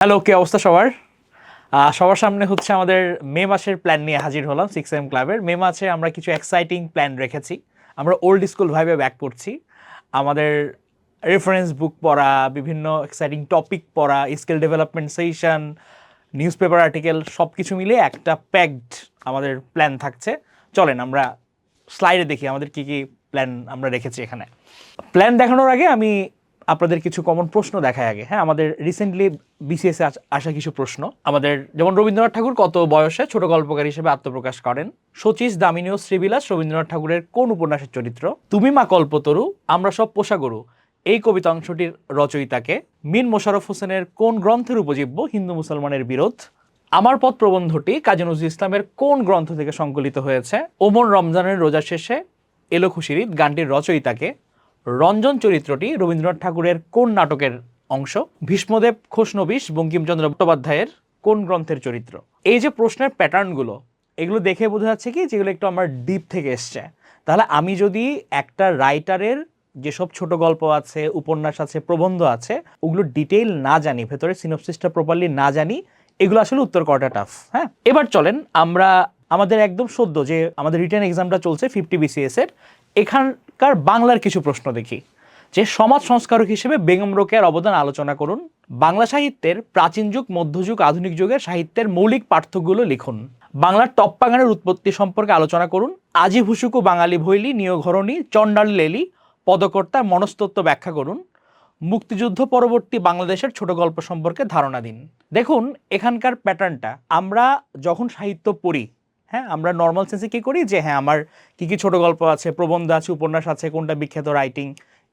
Hello, কি অবস্থা সবার? সবার সামনে হচ্ছে আমাদের মে মাসের প্ল্যান নিয়ে হাজির হলাম 6am ক্লাবের। মে মাসে আমরা কিছু এক্সাইটিং প্ল্যান রেখেছি। আমরা ওল্ড স্কুল ভাইবে ব্যাক করছি। আমাদের রেফারেন্স বুক পড়া, বিভিন্ন এক্সাইটিং টপিক পড়া, skill development session, news paper article সব কিছু মিলিয়ে একটা প্যাকড আমাদের প্ল্যান থাকছে। চলেন আমরা স্লাইডে দেখি আমাদের কি কি প্ল্যান আমরা রেখেছি এখানে। প্ল্যান দেখানোর আগে আমি আপনাদের কিছু কমন প্রশ্ন দেখাই আগে। হ্যাঁ, আমাদের রিসেন্টলি বিসিএসে আসা কিছু প্রশ্ন। আমাদের যেমন রবীন্দ্রনাথ ঠাকুর কত বয়সে ছোট গল্পকার হিসেবে আত্মপ্রকাশ করেন? শচীশ, দামিনী ও শ্রীবিলাস রবীন্দ্রনাথ ঠাকুরের কোন উপন্যাসের চরিত্র? তুমি মা কল্পতরু, আমরা সব পোষা গরু এই কবিতা অংশটির রচয়িতাকে? মীর মোশাররফ হোসেনের কোন গ্রন্থের উপজীব্য হিন্দু মুসলমানের বিরোধ? আমার পথ প্রবন্ধটি কাজী নজরুল ইসলামের কোন গ্রন্থ থেকে সংকলিত হয়েছে? ওমর রমজানের রোজা শেষে এলো খুশির ঈদ গানটির রচয়িতাকে? রঞ্জন চরিত্রটি রবীন্দ্রনাথ ঠাকুরের কোন নাটকের অংশ? ভীষ্মদেব খোশনবিশ বঙ্কিমচন্দ্র চট্টোপাধ্যায়ের কোন গ্রন্থের চরিত্র? এই যে প্রশ্নের প্যাটার্নগুলো, এগুলো দেখে বোঝা যাচ্ছে কি যেগুলো একটু আমার ডিপ থেকে এসছে। তাহলে আমি যদি একটা রাইটারের যেসব ছোট গল্প আছে, উপন্যাস আছে, প্রবন্ধ আছে, ওগুলো ডিটেইল না জানি, ভেতরে সিনপসিসটা প্রপারলি না জানি, এগুলো আসলে উত্তর করাটা টাফ। হ্যাঁ, এবার চলেন আমরা আমাদের একদম সদ্য যে আমাদের রিটেন এক্সামটা চলছে 50 BCS এর, এখানকার বাংলার কিছু প্রশ্ন দেখি। যে সমাজ সংস্কারক হিসেবে বেগম রোকেয়ার অবদান আলোচনা করুন। বাংলা সাহিত্যের প্রাচীন যুগ, মধ্যযুগ, আধুনিক যুগের সাহিত্যের মৌলিক পার্থক্যগুলো লিখুন। বাংলার টপ্পা গানের উৎপত্তি সম্পর্কে আলোচনা করুন। আজি ভুসুকু বাঙালি ভৈলি নিয়োঘরণী চণ্ডালী লেলি পদকর্তার মনস্তত্ত্ব ব্যাখ্যা করুন। মুক্তিযুদ্ধ পরবর্তী বাংলাদেশের ছোট গল্প সম্পর্কে ধারণা দিন। দেখুন এখানকার প্যাটার্নটা, আমরা যখন সাহিত্য পড়ি, হ্যাঁ, আমরা নর্মাল সেন্সে কী করি যে হ্যাঁ আমার কী কী ছোটো গল্প আছে, প্রবন্ধ আছে, উপন্যাস আছে, কোনটা বিখ্যাত রাইটিং,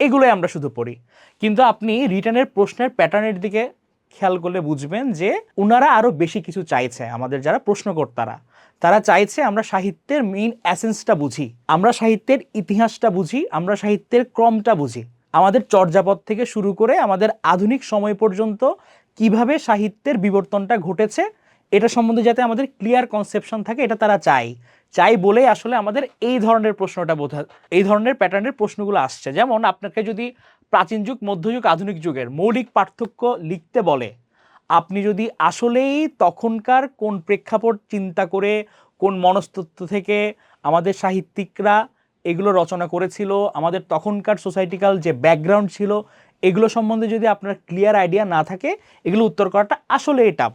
এগুলোই আমরা শুধু পড়ি। কিন্তু আপনি রিটার্নের প্রশ্নের প্যাটার্নের দিকে খেয়াল করলে বুঝবেন যে ওনারা আরও বেশি কিছু চাইছে। আমাদের যারা প্রশ্নকর্তারা, তারা চাইছে আমরা সাহিত্যের মেইন অ্যাসেন্সটা বুঝি, আমরা সাহিত্যের ইতিহাসটা বুঝি, আমরা সাহিত্যের ক্রমটা বুঝি, আমাদের চর্যাপদ থেকে শুরু করে আমাদের আধুনিক সময় পর্যন্ত কিভাবে সাহিত্যের বিবর্তনটা ঘটেছে এটা সম্বন্ধে যাতে আমাদের ক্লিয়ার কনসেপশন থাকে, এটা তারা চাই বলেই আসলে আমাদের এই ধরনের প্রশ্নটা এই ধরনের প্যাটার্নের প্রশ্নগুলো আসছে। যেমন আপনাকে যদি প্রাচীন যুগ, মধ্যযুগ, আধুনিক যুগের মৌলিক পার্থক্য লিখতে বলে, আপনি যদি আসলেই তখনকার কোন প্রেক্ষাপট চিন্তা করে, কোন মনস্তত্ত্ব থেকে আমাদের সাহিত্যিকরা এগুলো রচনা করেছিল, আমাদের তখনকার সোসাইটিক্যাল যে ব্যাকগ্রাউন্ড ছিল, এগুলো সম্বন্ধে যদি আপনার ক্লিয়ার আইডিয়া না থাকে, এগুলো উত্তর করাটা আসলেই টাফ।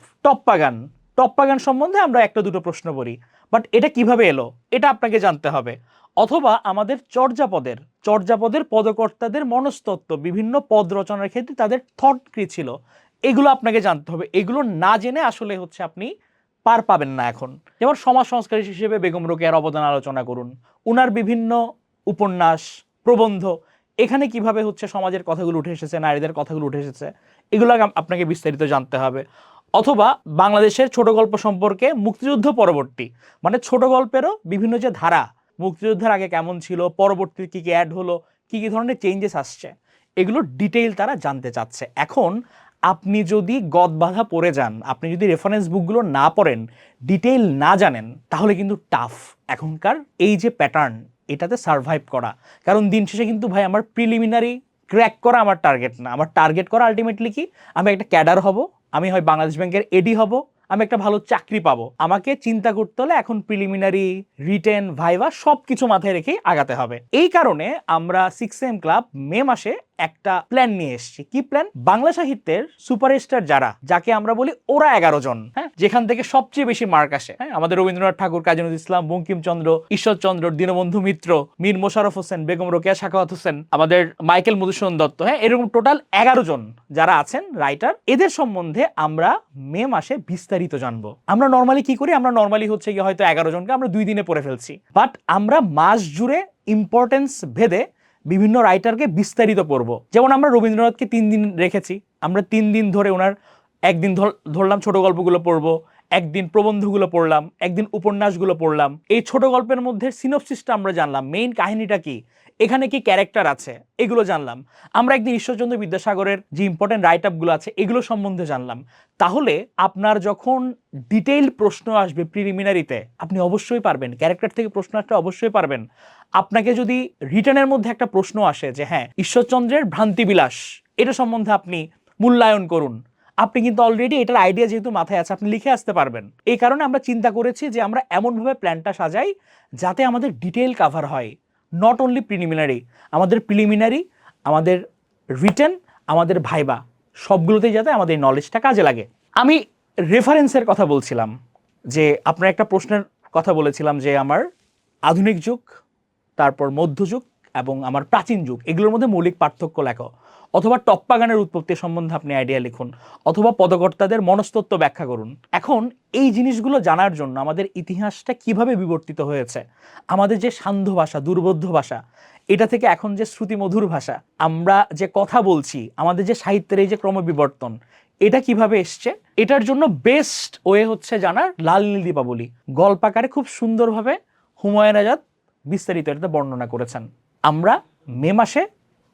টপ্পা গান সম্বন্ধে আমরা একটা দুটো প্রশ্ন করি, বাট এটা কিভাবে এলো এটা আপনাকে জানতে হবে। অথবা আমাদের চর্যাপদের পদকর্তাদের মনস্তত্ত্ব, বিভিন্ন পদ রচনার ক্ষেত্রে তাদের থট কি ছিল, এগুলো আপনাকে জানতে হবে। এগুলো না জেনে আসলে হচ্ছে আপনি পার পাবেন না। এখন যেমন সমাজ সংস্কারী হিসেবে বেগম রোকেয়ার অবদান আলোচনা করুন, উনার বিভিন্ন উপন্যাস, প্রবন্ধ, এখানে কিভাবে হচ্ছে সমাজের কথাগুলো উঠে এসেছে, নারীদের কথাগুলো উঠে এসেছে, এগুলো আপনাকে বিস্তারিত জানতে হবে। অথবা বাংলাদেশের ছোট গল্প সম্পর্কে মুক্তিযুদ্ধ পরবর্তী, মানে ছোট গল্পেরও বিভিন্ন যে ধারা, মুক্তিযুদ্ধের আগে কেমন ছিল, পরবর্তীতে কী কী অ্যাড হলো, কী কী ধরনের চেঞ্জেস আসছে, এগুলো ডিটেইল তারা জানতে চাচ্ছে। এখন আপনি যদি গদবাঁধা পড়ে যান, আপনি যদি রেফারেন্স বুকগুলো না পড়েন, ডিটেইল না জানেন, তাহলে কিন্তু টাফ এখনকার এই যে প্যাটার্ন, এটাতে সারভাইভ করা। কারণ দিন শেষে কিন্তু ভাই আমার প্রিলিমিনারি ক্র্যাক করা আমার টার্গেট না। আমার টার্গেট করা আলটিমেটলি কি, আমি একটা ক্যাডার হব, আমি হয় বাংলাদেশ ব্যাংকের এডি হব, আমি একটা ভালো চাকরি পাবো। আমাকে চিন্তা করতে হলে এখন প্রিলিমিনারি, রিটেন, ভাইভা সব কিছু মাথায় রেখেই আগাতে হবে। এই কারণে আমরা 6am ক্লাব মে মাসে একটা প্ল্যান নিয়ে এসেছি। কি প্ল্যান? বাংলা সাহিত্যের সুপারস্টার যাকে আমরা বলি ওরা 11 জন, হ্যাঁ, যেখান থেকে সবচেয়ে বেশি মার্ক আসে, হ্যাঁ, আমাদের রবীন্দ্রনাথ ঠাকুর, কাজী নজরুল ইসলাম, বঙ্কিমচন্দ্র, ঈশ্বরচন্দ্র, দীনবন্ধু মিত্র, মীর মোশাররফ হোসেন, বেগম রোকেয়া সাখাওয়াত হোসেন, আমাদের মাইকেল মধুসূদন দত্ত, হ্যাঁ, এরকম টোটাল 11 জন যারা আছেন রাইটার, এদের সম্বন্ধে আমরা মে মাসে বিস্তারিত জানবো। আমরা নর্মালি কি করি, আমরা নর্মালি হচ্ছে কি হয়তো 11 জনকে আমরা 2 দিনে পড়ে ফেলছি, বাট আমরা মাস জুড়ে ইম্পর্টেন্স ভেদে বিভিন্ন রাইটারকে বিস্তারিত পড়বো। যেমন আমরা রবীন্দ্রনাথকে 3 দিন রেখেছি, আমরা 3 দিন ধরে ওনার একদিন ধরলাম ছোট গল্পগুলো পড়বো, একদিন প্রবন্ধগুলো পড়লাম, একদিন উপন্যাসগুলো পড়লাম। এই ছোট গল্পের মধ্যে সিনপসিসটা আমরা জানলাম, মেইন কাহিনীটা কি, এখানে কি ক্যারেক্টার আছে, এগুলো জানলাম। আমরা একদিন ঈশ্বরচন্দ্র বিদ্যাসাগরের যে ইম্পর্টেন্ট রাইট আপগুলো আছে এগুলো সম্বন্ধে জানলাম। তাহলে আপনার যখন ডিটেইলড প্রশ্ন আসবে প্রিলিমিনারিতে, আপনি অবশ্যই পারবেন। ক্যারেক্টার থেকে প্রশ্ন আসলে অবশ্যই পারবেন। আপনাকে যদি রিটার্নের মধ্যে একটা প্রশ্ন আসে যে হ্যাঁ ঈশ্বরচন্দ্রের ভ্রান্তিবিলাস, এটা সম্বন্ধে আপনি মূল্যায়ন করুন, আপনি কিন্তু অলরেডি এটার আইডিয়া যেহেতু মাথায় আছে, আপনি লিখে আসতে পারবেন। এই কারণে আমরা চিন্তা করেছি যে আমরা এমনভাবে প্ল্যানটা সাজাই যাতে আমাদের ডিটেইল কাভার হয়, নট অনলি প্রিলিমিনারি, আমাদের প্রিলিমিনারি, আমাদের রিটেন, আমাদের ভাইবা, সবগুলোতেই যাতে আমাদের এই নলেজটা কাজে লাগে। আমি রেফারেন্সের কথা বলছিলাম, যে আপনার একটা প্রশ্নের কথা বলেছিলাম যে আমার আধুনিক যুগ, তারপর মধ্যযুগ এবং আমার প্রাচীন যুগ, এগুলোর মধ্যে মৌলিক পার্থক্য লেখো, অথবা টপ্পা গানের উৎপত্তি সম্বন্ধে আপনি আইডিয়া লিখুন, অথবা পদকর্তাদের মনস্তত্ত্ব ব্যাখ্যা করুন। এখন এই জিনিসগুলো জানার জন্য আমাদের ইতিহাসটা কিভাবে বিবর্তিত হয়েছে, আমাদের যে সান্ধ্য ভাষা, দুর্বোধ্য ভাষা, এটা থেকে এখন যে শ্রুতিমধুর ভাষা, আমরা যে কথা বলছি, আমাদের যে সাহিত্যের এই যে ক্রমবিবর্তন, এটা কিভাবে এসছে, এটার জন্য বেস্ট ওয়ে হচ্ছে জানার লাল নীল দীপাবলি। গল্পাকারে খুব সুন্দরভাবে হুমায়ুন আজাদ বিস্তারিত এটাতে বর্ণনা করেছেন। আমরা মে মাসে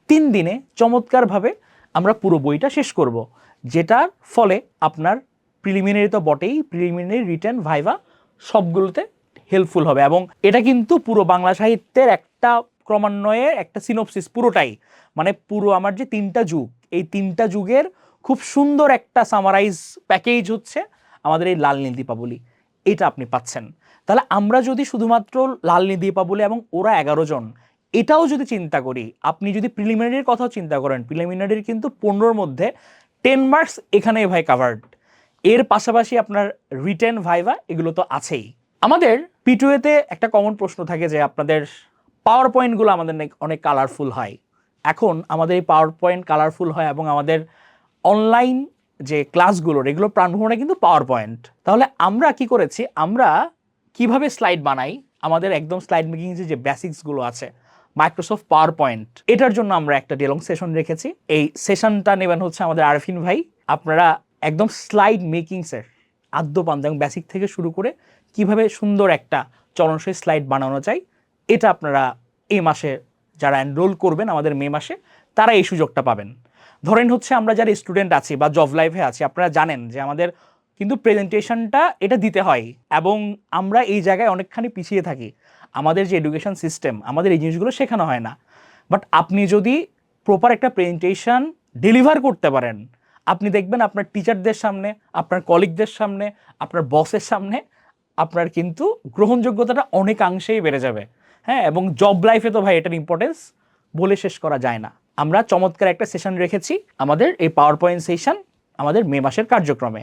3 দিনে চমৎকারভাবে আমরা পুরো বইটা শেষ করব, যেটার ফলে আপনার প্রিলিমিনারি তো বটেই, প্রিলিমিনারি, রিটেন, ভাইভা সবগুলোতে হেল্পফুল হবে। এবং এটা কিন্তু পুরো বাংলা সাহিত্যের একটা ক্রমান্বয়ের একটা সিনোপসিস পুরোটাই, মানে পুরো আমার যে 3টা যুগ, এই 3টা যুগের খুব সুন্দর একটা সামারাইজ প্যাকেজ হচ্ছে আমাদের এই লাল নীল দীপাবলি, এটা আপনি পাচ্ছেন। তাহলে আমরা যদি শুধুমাত্র লাল নীল দীপাবলি এবং ওরা 11 জন এটাও যদি চিন্তা করি, আপনি যদি প্রিলিমিনারির কথাও চিন্তা করেন, প্রিলিমিনারির কিন্তু 15-র মধ্যে 10 মার্কস এখানে ভাই কাভার্ড। এর পাশাপাশি আপনার রিটেন, ভাইভা এগুলো তো আছেই। আমাদের পিটুয়েতে একটা কমন প্রশ্ন থাকে যে আপনাদের পাওয়ার পয়েন্টগুলো আমাদের অনেক কালারফুল হয়। এখন আমাদের এই পাওয়ার পয়েন্ট কালারফুল হয় এবং আমাদের অনলাইন যে ক্লাসগুলোর এগুলো প্রাণভূমটা কিন্তু পাওয়ার পয়েন্ট। তাহলে আমরা কি করেছি, আমরা কিভাবে স্লাইড বানাই, আমাদের একদম স্লাইড মেকিং যে বেসিক্সগুলো আছে মাইক্রোসফট পাওয়ার পয়েন্ট, এটার জন্য আমরা একটা ডেলং সেশন রেখেছি। এই সেশনটা নেবেন হচ্ছে আমাদের আরফিন ভাই। আপনারা একদম স্লাইড মেকিংসের আদ্যপান্ত এবং বেসিক থেকে শুরু করে কিভাবে সুন্দর একটা চলনসই স্লাইড বানানো যায়, এটা আপনারা এই মাসে যারা এনরোল করবেন আমাদের মে মাসে, তারা এই সুযোগটা পাবেন। ধরেন হচ্ছে আমরা যারা স্টুডেন্ট আছি বা জব লাইফে আছি, আপনারা জানেন যে আমাদের কিন্তু প্রেজেন্টেশনটা এটা দিতে হয়, এবং আমরা এই জায়গায় অনেকখানি পিছিয়ে থাকি। আমাদের যে এডুকেশন সিস্টেম, আমাদের এই জিনিসগুলো শেখানো হয় না। বাট আপনি যদি প্রপার একটা প্রেজেন্টেশন ডেলিভার করতে পারেন, আপনি দেখবেন আপনার টিচারদের সামনে, আপনার কলিগদের সামনে, আপনার বসের সামনে আপনার কিন্তু গ্রহণযোগ্যতাটা অনেকাংশেই বেড়ে যাবে। হ্যাঁ, এবং জব লাইফে তো ভাই এটার ইম্পর্টেন্স বলে শেষ করা যায় না। আমরা চমৎকার একটা সেশন রেখেছি আমাদের এই পাওয়ার পয়েন্ট সেশন আমাদের মে মাসের কার্যক্রমে।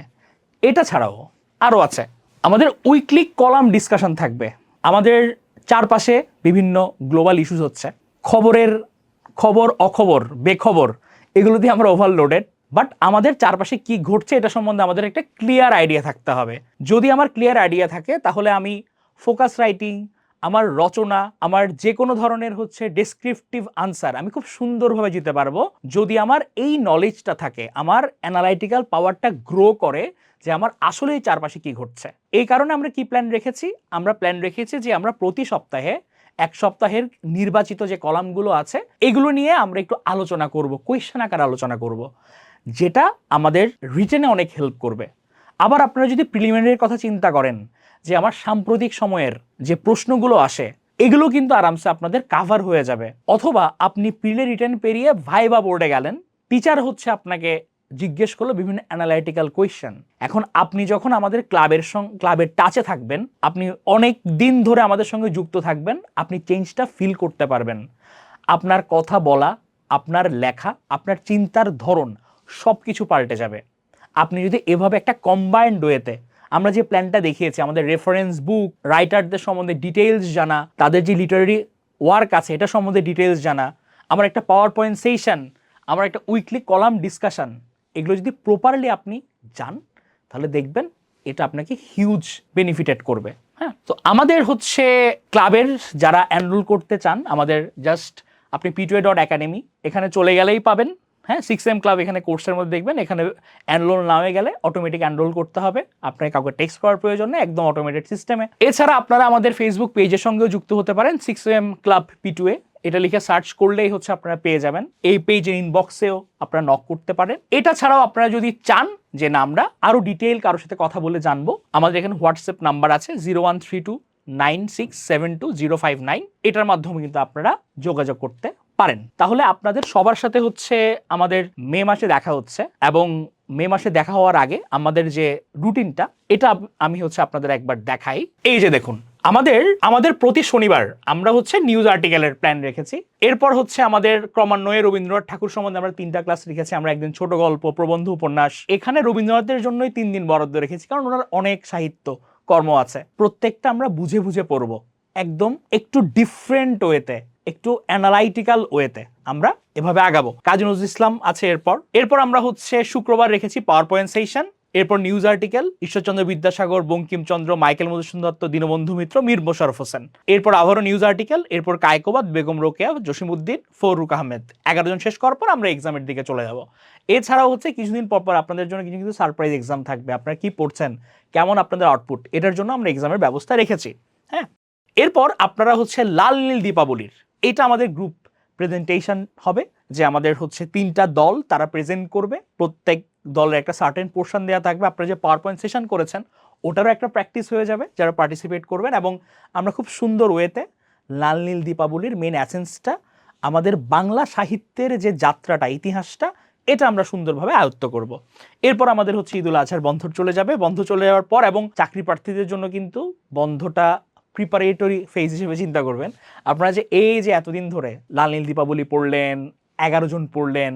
এটা ছাড়াও আরও আছে, আমাদের উইকলি কলাম ডিসকাশন থাকবে। আমাদের চারপাশে বিভিন্ন গ্লোবাল ইস্যুস হচ্ছে, খবর অখবর বেখবর এগুলো দিয়ে আমরা ওভারলোডেড। বাট আমাদের চারপাশে কি ঘটছে এটা সম্বন্ধে আমাদের একটা ক্লিয়ার আইডিয়া থাকতে হবে। যদি আমার ক্লিয়ার আইডিয়া থাকে, তাহলে আমি ফোকাস রাইটিং, আমার রচনা, আমার যে কোনো ধরনের হচ্ছে ডেসক্রিপটিভ আনসার আমি খুব সুন্দরভাবে দিতে পারবো, যদি আমার এই নলেজটা থাকে, আমার অ্যানালাইটিক্যাল পাওয়ারটা গ্রো করে যে আমার আসলে এই চারপাশে কি ঘটছে। এই কারণে আমরা কি প্ল্যান রেখেছি, আমরা প্ল্যান রেখেছি যে আমরা প্রতি সপ্তাহে 1 সপ্তাহের নির্বাচিত যে কলামগুলো আছে এগুলো নিয়ে আমরা একটু আলোচনা করব, কোয়েশ্চেন আকারে আলোচনা করব, যেটা আমাদের রিটেনে অনেক হেল্প করবে। আবার আপনারা যদি প্রিলিমিনারির কথা চিন্তা করেন, যে আমার সাম্প্রতিক সময়ের যে প্রশ্নগুলো আসে এগুলো কিন্তু আরামসে আপনাদের কাভার হয়ে যাবে। অথবা আপনি প্রিলি রিটেন পেরিয়ে ভাইবা বোর্ডে গেলেন, টিচার হচ্ছে আপনাকে জিজ্ঞেস করলো বিভিন্ন অ্যানালাইটিক্যাল কোয়েশ্চেন। এখন আপনি যখন আমাদের ক্লাবের টাচে থাকবেন, আপনি অনেক দিন ধরে আমাদের সঙ্গে যুক্ত থাকবেন, আপনি চেঞ্জটা ফিল করতে পারবেন। আপনার কথা বলা, আপনার লেখা, আপনার চিন্তার ধরন সব কিছু পাল্টে যাবে আপনি যদি এভাবে একটা কম্বাইন্ড ওয়েতে, আমরা যে প্ল্যানটা দেখিয়েছি, আমাদের রেফারেন্স বুক, রাইটারদের সম্বন্ধে ডিটেইলস জানা, তাদের যে লিটারারি ওয়ার্ক আছে এটা সম্বন্ধে ডিটেইলস জানা, আমার একটা পাওয়ার পয়েন্ট সেশন, আমার একটা উইকলি কলাম ডিসকাশন, এগুলো যদি প্রপারলি আপনি যান, তাহলে দেখবেন এটা আপনাকে হিউজ বেনিফিটেড করবে। হ্যাঁ, তো আমাদের হচ্ছে ক্লাবের যারা এনরোল করতে চান, আমাদের জাস্ট আপনি p2a.academy এখানে চলে গেলেই পাবেন। হ্যাঁ, 6M ক্লাব এখানে কোর্সের মধ্যে দেখবেন, এখানে এনরোল নামে গেলে অটোমেটিক এনরোল করতে হবে, আপনাকে কাউকে টেক্সট করার প্রয়োজন নেই, একদম অটোমেটেড সিস্টেমে। এছাড়া আপনারা আমাদের ফেসবুক পেজের সঙ্গেও যুক্ত হতে পারেন, 6M ক্লাব p2a এটা লিখে সার্চ করলেই হচ্ছে আপনারা পেয়ে যাবেন। এই পেজের ইনবক্সেও আপনারা নক করতে পারেন। এটা ছাড়াও আপনারা যদি চান যে না আমরা আরো ডিটেইল কারোর সাথে কথা বলে জানবো, আমাদের এখানে হোয়াটসঅ্যাপ নাম্বার আছে 013296720059, এটার মাধ্যমে কিন্তু আপনারা যোগাযোগ করতে পারেন। তাহলে আপনাদের সবার সাথে হচ্ছে আমাদের মে মাসে দেখা হচ্ছে, এবং মে মাসে দেখা হওয়ার আগে আমাদের যে রুটিনটা এটা আমি হচ্ছে আপনাদের একবার দেখাই। এই যে দেখুন, আমাদের প্রতি শনিবার আমরা হচ্ছে নিউজ আর্টিকেলের প্ল্যান রেখেছি। এরপর হচ্ছে আমাদের ক্রমান্বয়ে রবীন্দ্রনাথ ঠাকুর সম্বন্ধে আমরা 3টা ক্লাস রেখেছি। আমরা একদিন ছোট গল্প, প্রবন্ধ, উপন্যাস, এখানে রবীন্দ্রনাথের জন্যই 3 দিন বরাদ্দ রেখেছি, কারণ ওনার অনেক সাহিত্য কর্ম আছে। প্রত্যেকটা আমরা বুঝে বুঝে পড়বো, একদম একটু ডিফারেন্ট ওয়েতে, একটু অ্যানালাইটিক্যাল ওয়েতে আমরা এভাবে আগাবো। কাজী নজরুল ইসলাম আছে। এরপর আমরা হচ্ছে শুক্রবার রেখেছি পাওয়ার পয়েন্ট সেশন, এরপর news article, Ishwarchandra Vidyasagar, Bankimchandra, Michael Madhusudan Dutta, Dinabandhu Mitra, Mir Mosharraf Hossain. এরপর আবারও নিউজ আর্টিকেল, এরপর কায়কোবাদ, বেগম রোকেয়া, জসিমউদ্দিন, ফরুক আহমেদ। 11 জন শেষ করার পর আমরা এক্সামের দিকে চলে যাব। এছাড়াও হচ্ছে কিছুদিন পর পর আপনাদের জন্য কিছু কিছু সারপ্রাইজ এক্সাম থাকবে। আপনারা কি পড়ছেন, কেমন আপনাদের আউটপুট, এটার জন্য আমরা এক্সামের ব্যবস্থা রেখেছি। হ্যাঁ, এরপর আপনারা হচ্ছে লাল নীল দীপাবলির, এটা আমাদের গ্রুপ প্রেজেন্টেশন হবে, যে আমাদের হচ্ছে 3টা দল তারা প্রেজেন্ট করবে। প্রত্যেক দলের একটা সার্টেন পোর্শন দেওয়া থাকবে। আপনারা যে পাওয়ার পয়েন্ট সেশন করেছেন ওটারও একটা প্র্যাকটিস হয়ে যাবে যারা পার্টিসিপেট করবেন। এবং আমরা খুব সুন্দর ওয়েতে লাল নীল দীপাবলির মেন অ্যাসেন্সটা, আমাদের বাংলা সাহিত্যের যে যাত্রাটা, ইতিহাসটা, এটা আমরা সুন্দরভাবে আয়ত্ত করব। এরপর আমাদের হচ্ছে ঈদুল আজহার বন্ধ চলে যাবে। বন্ধ চলে যাওয়ার পর, এবং চাকরি প্রার্থীদের জন্য কিন্তু বন্ধটা প্রিপারেটরি ফেজ হিসেবে চিন্তা করবেন। আপনারা যে এই যে এতদিন ধরে লাল নীল দীপাবলি পড়লেন, 11 জন পড়লেন,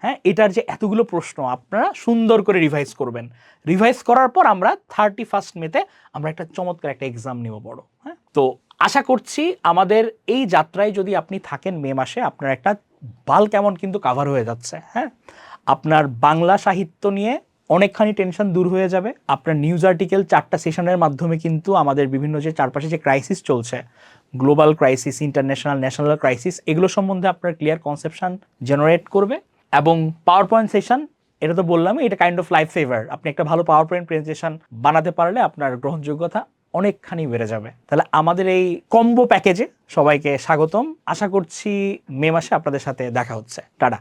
হ্যাঁ, এটার যে এতগুলো প্রশ্ন আপনারা সুন্দর করে রিভাইজ করবেন। রিভাইজ করার পর আমরা 31 মেতে আমরা একটা চমৎকার একটা এক্সাম নেব বড়। হ্যাঁ, তো আশা করছি আমাদের এই যাত্রায় যদি আপনি থাকেন মে মাসে, আপনার একটা বাল কেমন কিন্তু কাভার হয়ে যাচ্ছে। হ্যাঁ, আপনার বাংলা সাহিত্য নিয়ে অনেকখানি টেনশন দূর হয়ে যাবে। আপনার নিউজ আর্টিকেল 4টা সেশনের মাধ্যমে কিন্তু আমাদের বিভিন্ন যে চারপাশে যে ক্রাইসিস চলছে, global crisis, international, national crisis, এগুলো সম্বন্ধে আপনার ক্লিয়ার কনসেপশন জেনারেট করবে। এবং পাওয়ার পয়েন্ট সেশন, এটা তো বললামই, এটা কাইন্ড অফ লাইফ সেভার। আপনি একটা ভালো পাওয়ার পয়েন্ট প্রেজেন্টেশন বানাতে পারলে আপনার গ্রহণযোগ্যতা অনেকখানি বেড়ে যাবে। তাহলে আমাদের এই কম্বো প্যাকেজে সবাইকে স্বাগতম। আশা করছি মে মাসে আপনাদের সাথে দেখা হচ্ছে। টাটা।